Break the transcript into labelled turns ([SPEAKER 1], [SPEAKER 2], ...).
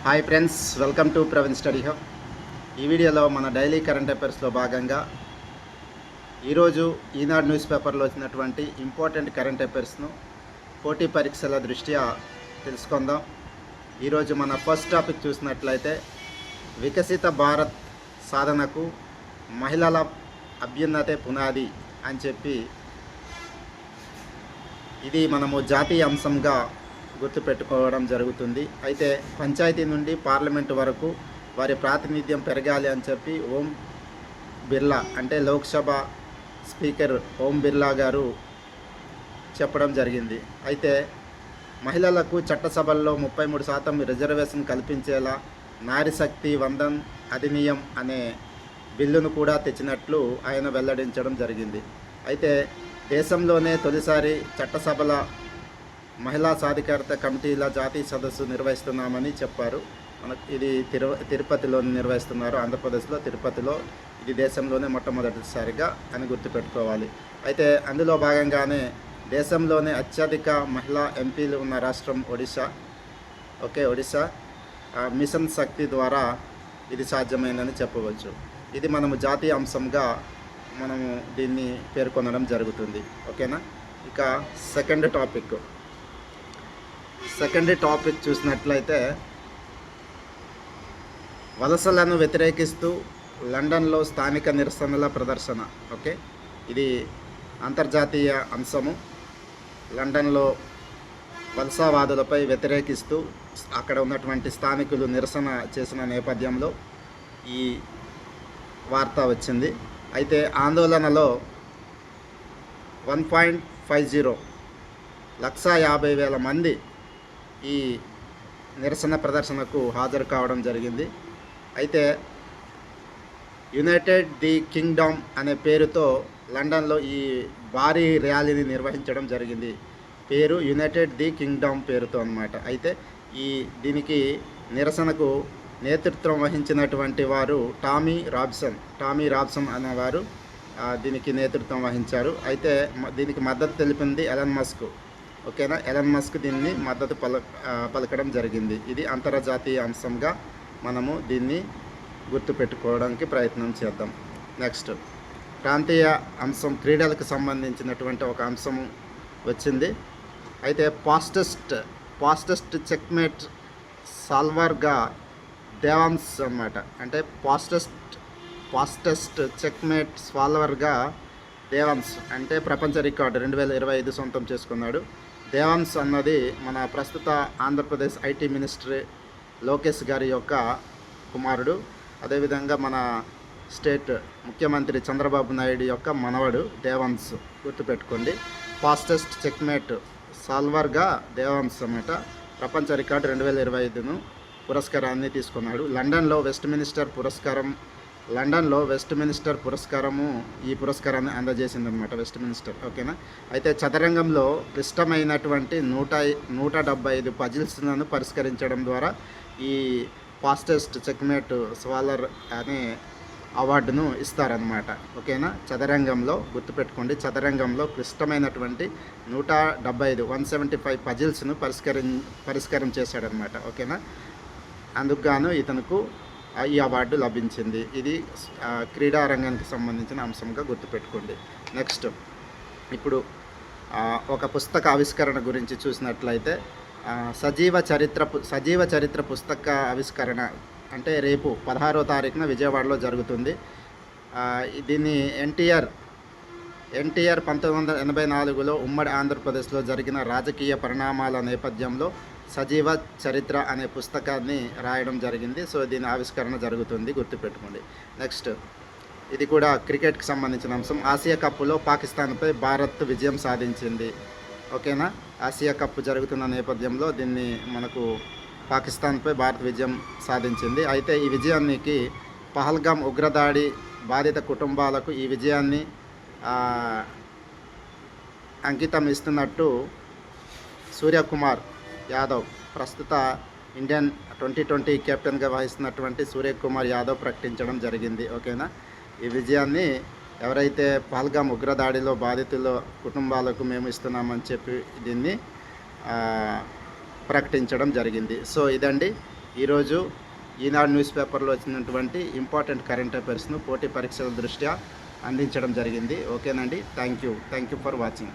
[SPEAKER 1] Hi friends, welcome to Praveen study hub. ఈ వీడియోలో మన డైలీ కరెంట్ అఫైర్స్లో భాగంగా ఈరోజు ఈనాడు న్యూస్ పేపర్లో వచ్చినటువంటి ఇంపార్టెంట్ కరెంట్ అఫైర్స్ను పోటీ పరీక్షల దృష్ట్యా తెలుసుకుందాం. ఈరోజు మన ఫస్ట్ టాపిక్ చూసినట్లయితే వికసిత భారత్ సాధనకు మహిళల అభ్యున్నతే పునాది అని చెప్పి ఇది మనము జాతీయ అంశంగా గుర్తుపెట్టుకోవడం జరుగుతుంది. అయితే పంచాయతీ నుండి పార్లమెంటు వరకు వారి ప్రాతినిధ్యం పెరగాలి అని చెప్పి ఓం బిర్లా అంటే లోక్సభ స్పీకర్ ఓం బిర్లా గారు చెప్పడం జరిగింది. అయితే మహిళలకు చట్టసభల్లో 33% రిజర్వేషన్ కల్పించేలా నారీ శక్తి వందన్ అధినియం అనే బిల్లును కూడా తెచ్చినట్లు ఆయన వెల్లడించడం జరిగింది. అయితే దేశంలోనే తొలిసారి చట్టసభల మహిళా సాధికారత కమిటీల జాతీయ సదస్సు నిర్వహిస్తున్నామని చెప్పారు. మనకు ఇది తిరుపతిలో నిర్వహిస్తున్నారు, ఆంధ్రప్రదేశ్లో తిరుపతిలో. ఇది దేశంలోనే మొట్టమొదటిసారిగా అని గుర్తుపెట్టుకోవాలి. అయితే అందులో భాగంగానే దేశంలోనే అత్యధిక మహిళా ఎంపీలు ఉన్న రాష్ట్రం ఒడిశా. ఒడిశా మిషన్ శక్తి ద్వారా ఇది సాధ్యమైందని చెప్పవచ్చు. ఇది మనము జాతీయ అంశంగా మనము దీన్ని పేర్కొనడం జరుగుతుంది. ఓకేనా. ఇక సెకండ్ టాపిక్ చూసినట్లయితే వలసలను వ్యతిరేకిస్తూ లండన్లో స్థానిక నిరసనల ప్రదర్శన. ఇది అంతర్జాతీయ అంశము. లండన్లో వలసవాదులపై వ్యతిరేకిస్తూ అక్కడ ఉన్నటువంటి స్థానికులు నిరసన చేసిన నేపథ్యంలో ఈ వార్త వచ్చింది. అయితే ఆందోళనలో 1.50 150,000 మంది ఈ నిరసన ప్రదర్శనకు హాజరు కావడం జరిగింది. అయితే యునైటెడ్ ది కింగ్డమ్ అనే పేరుతో లండన్లో ఈ భారీ ర్యాలీని నిర్వహించడం జరిగింది. పేరు యునైటెడ్ ది కింగ్డమ్ పేరుతో అన్నమాట. అయితే దీనికి నిరసనకు నేతృత్వం వహించినటువంటి వారు టామీ రాబ్సన్ అనేవారు దీనికి నేతృత్వం వహించారు. అయితే దీనికి మద్దతు తెలిపింది ఎలన్ మస్క్. ఎలన్ మస్క్ దీన్ని మద్దతు పలకడం జరిగింది. ఇది అంతర్జాతీయ అంశంగా మనము దీన్ని గుర్తుపెట్టుకోవడానికి ప్రయత్నం చేద్దాం. నెక్స్ట్ ప్రాంతీయ అంశం, క్రీడలకు సంబంధించినటువంటి ఒక అంశం వచ్చింది. అయితే ఫాస్టెస్ట్ చెక్మేట్ సాల్వర్గా దేవాన్స్ అన్నమాట. అంటే ఫాస్టెస్ట్ చెక్మేట్ సాల్వర్గా దేవాన్స్ అంటే ప్రపంచ రికార్డు 2025 సొంతం చేసుకున్నాడు. దేవాన్స్ అన్నది మన ప్రస్తుత ఆంధ్రప్రదేశ్ ఐటీ మినిస్టర్ లోకేష్ గారి యొక్క కుమారుడు. అదేవిధంగా మన స్టేట్ ముఖ్యమంత్రి చంద్రబాబు నాయుడు యొక్క మనవడు దేవాన్స్. గుర్తుపెట్టుకోండి. ఫాస్టెస్ట్ చెక్మేట్ సాల్వర్గా దేవాన్స్ అన్నమాట ప్రపంచ రికార్డు 2025ను పురస్కారాన్ని తీసుకున్నాడు. లండన్లో వెస్ట్ మినిస్టర్ పురస్కారము ఈ పురస్కారాన్ని అందజేసిందనమాట వెస్ట్ మినిస్టర్. ఓకేనా. అయితే చదరంగంలో క్లిష్టమైనటువంటి 175 పజిల్స్లను పరిష్కరించడం ద్వారా ఈ ఫాస్టెస్ట్ చెక్మేట్ సాల్వర్ అనే అవార్డును ఇస్తారనమాట. ఓకేనా. చదరంగంలో గుర్తుపెట్టుకోండి, చదరంగంలో క్లిష్టమైనటువంటి 175 పజిల్స్ను పరిష్కారం చేశాడనమాట. ఓకేనా. అందుకు గాను ఇతనుకు ఈ అవార్డు లభించింది. ఇది క్రీడా రంగానికి సంబంధించిన అంశంగా గుర్తుపెట్టుకోండి. నెక్స్ట్ ఇప్పుడు ఒక పుస్తక ఆవిష్కరణ గురించి చూసినట్లయితే సజీవ చరిత్ర పుస్తక ఆవిష్కరణ అంటే రేపు 16వ తారీఖున విజయవాడలో జరుగుతుంది. దీన్ని ఎన్టీఆర్ 1984లో ఉమ్మడి ఆంధ్రప్రదేశ్లో జరిగిన రాజకీయ పరిణామాల నేపథ్యంలో సజీవ చరిత్ర అనే పుస్తకాన్ని రాయడం జరిగింది. సో దీని ఆవిష్కరణ జరుగుతుంది, గుర్తుపెట్టుకోండి. నెక్స్ట్ ఇది కూడా క్రికెట్కి సంబంధించిన అంశం. ఆసియా కప్లో పాకిస్తాన్పై భారత్ విజయం సాధించింది. ఓకేనా. ఆసియా కప్ జరుగుతున్న నేపథ్యంలో దీన్ని మనకు పాకిస్తాన్పై భారత్ విజయం సాధించింది. అయితే ఈ విజయానికి పహల్గామ్ ఉగ్రదాడి బాధిత కుటుంబాలకు ఈ విజయాన్ని అంకితం ఇస్తున్నట్టు సూర్యకుమార్ యాదవ్, ప్రస్తుత ఇండియన్ 2020 కెప్టెన్గా వహిస్తున్నటువంటి సూర్యకుమార్ యాదవ్ ప్రకటించడం జరిగింది. ఓకేనా. ఈ విజయాన్ని ఎవరైతే పహల్గామ్ ఉగ్రదాడిలో బాధితుల కుటుంబాలకు మేము ఇస్తున్నామని చెప్పి దీన్ని ప్రకటించడం జరిగింది. సో ఇదండి ఈరోజు ఈనాడు న్యూస్ పేపర్లో వచ్చినటువంటి ఇంపార్టెంట్ కరెంట్ అఫైర్స్ను పోటీ పరీక్షల దృష్ట్యా అందించడం జరిగింది. ఓకేనండి, థ్యాంక్ యూ ఫర్ వాచింగ్.